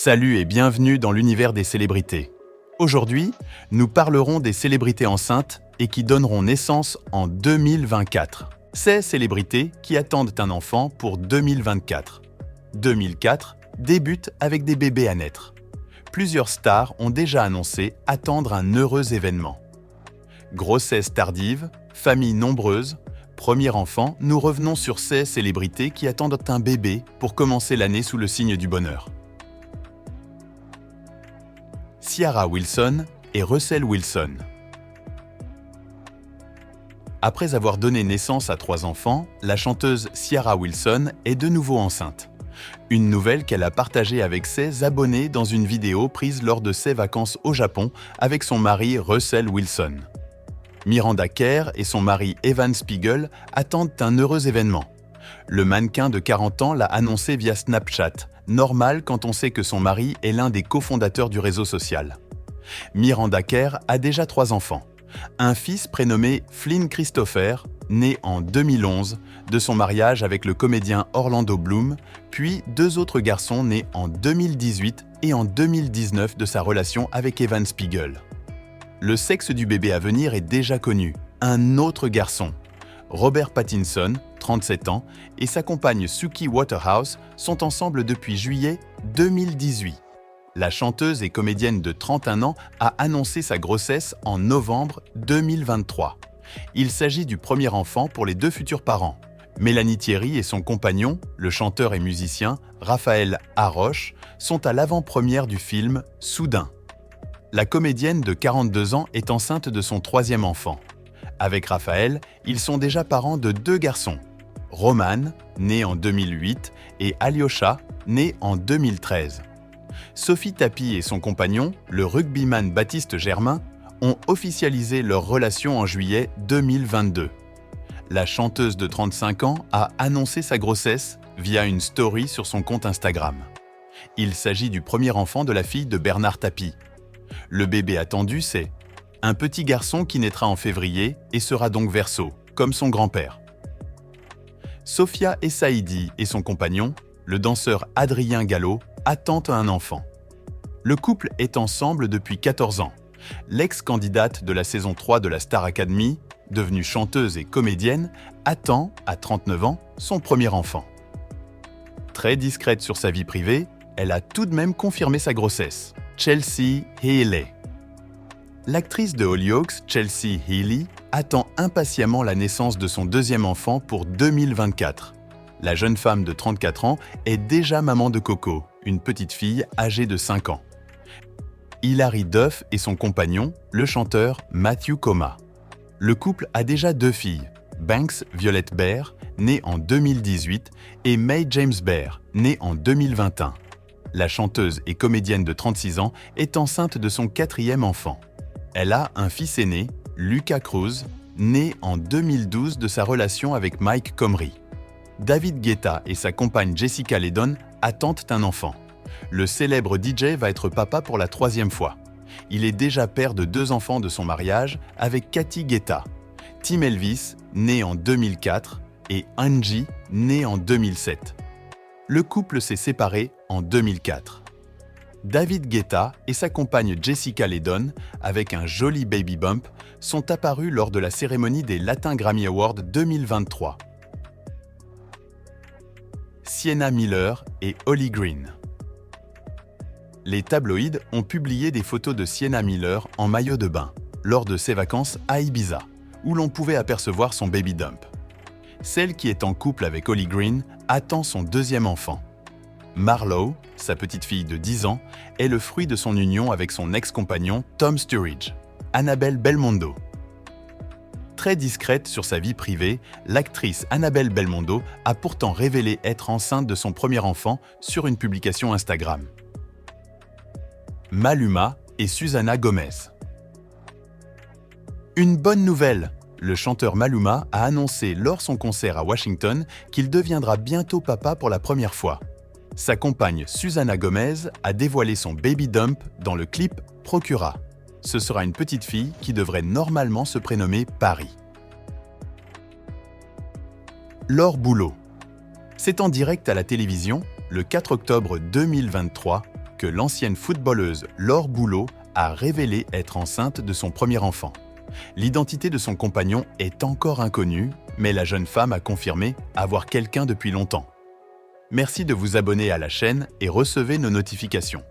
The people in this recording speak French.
Salut et bienvenue dans l'univers des célébrités. Aujourd'hui, nous parlerons des célébrités enceintes et qui donneront naissance en 2024. Ces célébrités qui attendent un enfant pour 2024. 2004 débute avec des bébés à naître. Plusieurs stars ont déjà annoncé attendre un heureux événement. Grossesse tardive, famille nombreuse, premier enfant, nous revenons sur ces célébrités qui attendent un bébé pour commencer l'année sous le signe du bonheur. Ciara Wilson et Russell Wilson. Après avoir donné naissance à 3 enfants, la chanteuse Ciara Wilson est de nouveau enceinte. Une nouvelle qu'elle a partagée avec ses abonnés dans une vidéo prise lors de ses vacances au Japon avec son mari Russell Wilson. Miranda Kerr et son mari Evan Spiegel attendent un heureux événement. Le mannequin de 40 ans l'a annoncé via Snapchat, normal quand on sait que son mari est l'un des cofondateurs du réseau social. Miranda Kerr a déjà 3 enfants. Un fils prénommé Flynn Christopher, né en 2011 de son mariage avec le comédien Orlando Bloom, puis 2 autres garçons nés en 2018 et en 2019 de sa relation avec Evan Spiegel. Le sexe du bébé à venir est déjà connu, un autre garçon. Robert Pattinson, 37 ans, et sa compagne Suki Waterhouse sont ensemble depuis juillet 2018. La chanteuse et comédienne de 31 ans a annoncé sa grossesse en novembre 2023. Il s'agit du premier enfant pour les 2 futurs parents. Mélanie Thierry et son compagnon, le chanteur et musicien Raphaël Haroche, sont à l'avant-première du film Soudain. La comédienne de 42 ans est enceinte de son 3e enfant. Avec Raphaël, ils sont déjà parents de 2 garçons. Roman, né en 2008, et Alyosha, né en 2013. Sophie Tapie et son compagnon, le rugbyman Baptiste Germain, ont officialisé leur relation en juillet 2022. La chanteuse de 35 ans a annoncé sa grossesse via une story sur son compte Instagram. Il s'agit du premier enfant de la fille de Bernard Tapie. Le bébé attendu, c'est un petit garçon qui naîtra en février et sera donc Verseau, comme son grand-père. Sophia Essaidi et son compagnon, le danseur Adrien Gallo, attendent un enfant. Le couple est ensemble depuis 14 ans. L'ex-candidate de la saison 3 de la Star Academy, devenue chanteuse et comédienne, attend, à 39 ans, son premier enfant. Très discrète sur sa vie privée, elle a tout de même confirmé sa grossesse. Chelsea Healey. L'actrice de Hollyoaks, Chelsea Healey, attend impatiemment la naissance de son 2e enfant pour 2024. La jeune femme de 34 ans est déjà maman de Coco, une petite fille âgée de 5 ans. Hilary Duff et son compagnon, le chanteur Matthew Koma. Le couple a déjà 2 filles, Banks Violette Bear, née en 2018, et Mae James Bear, née en 2021. La chanteuse et comédienne de 36 ans est enceinte de son 4e enfant. Elle a un fils aîné, Lucas Cruz, né en 2012 de sa relation avec Mike Comrie. David Guetta et sa compagne Jessica Ledon attendent un enfant. Le célèbre DJ va être papa pour la 3e fois. Il est déjà père de 2 enfants de son mariage avec Cathy Guetta, Tim Elvis, né en 2004, et Angie, né en 2007. Le couple s'est séparé en 2004. David Guetta et sa compagne Jessica Ledon, avec un joli baby bump, sont apparus lors de la cérémonie des Latin Grammy Awards 2023. Sienna Miller et Holly Green. Les tabloïds ont publié des photos de Sienna Miller en maillot de bain, lors de ses vacances à Ibiza, où l'on pouvait apercevoir son baby dump. Celle qui est en couple avec Holly Green attend son 2e enfant. Marlo, sa petite fille de 10 ans, est le fruit de son union avec son ex-compagnon Tom Sturridge, Annabelle Belmondo. Très discrète sur sa vie privée, l'actrice Annabelle Belmondo a pourtant révélé être enceinte de son premier enfant sur une publication Instagram. Maluma et Susana Gomez. Une bonne nouvelle! Le chanteur Maluma a annoncé lors son concert à Washington qu'il deviendra bientôt papa pour la première fois. Sa compagne Susana Gomez a dévoilé son baby dump dans le clip Procura. Ce sera une petite fille qui devrait normalement se prénommer Paris. Laure Boulot. C'est en direct à la télévision, le 4 octobre 2023, que l'ancienne footballeuse Laure Boulot a révélé être enceinte de son premier enfant. L'identité de son compagnon est encore inconnue, mais la jeune femme a confirmé avoir quelqu'un depuis longtemps. Merci de vous abonner à la chaîne et recevez nos notifications.